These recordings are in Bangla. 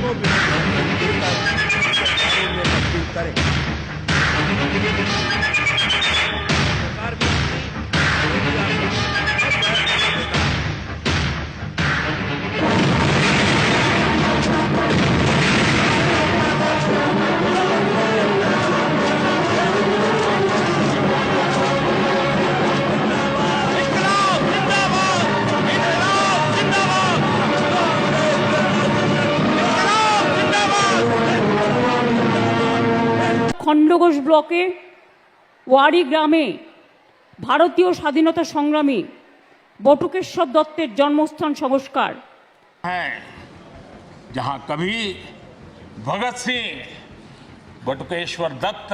तब्दील करें। सरकार भी খণ্ডঘোষ ব্লকে ওয়ারি গ্রামে ভারতীয় স্বাধীনতা সংগ্রামী বটুকেশ্বর দত্তের জন্মস্থান সংস্কার है जहां कभी भगत सिंह बटुकेश्वर दत्त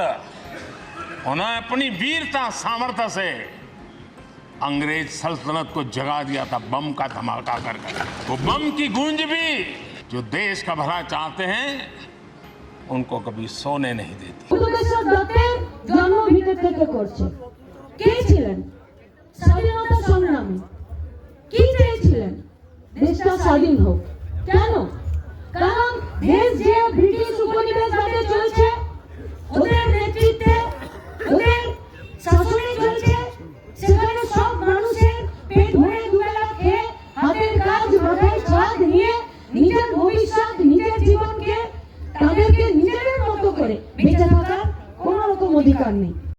उन्होंने अपनी वीरता सामर्थ्य से अंग्रेज सल्तनत को जगा दिया था बम का धमाका करके। वो बम की गूंज भी जो देश का भला चाहते हैं उनको कभी सोने नहीं देती। বটুকেশ্বর দত্তের জন্ম ভিতর থেকে করছে। কে ছিলেন? স্বাধীনতা সংগ্রামী। কি চেয়েছিলেন? দেশটা স্বাধীন হোক। কেন? কারণ দেশ যে ব্রিটিশ উপনিবেশ রাজে চলছে, ওদের নেতৃত্বে, ওদের শাসনে চলছে, সেখানে সব মানুষের পেট ভরে দুবেলা খেয়ে হাতের কাজ মাথায় ছাদ নিয়ে নিজের ভবিষ্যৎ নিজের জীবনকে তাদেরকে নিজেদের মতো করে বেঁচে থাকার কোনো রকম অধিকার নেই।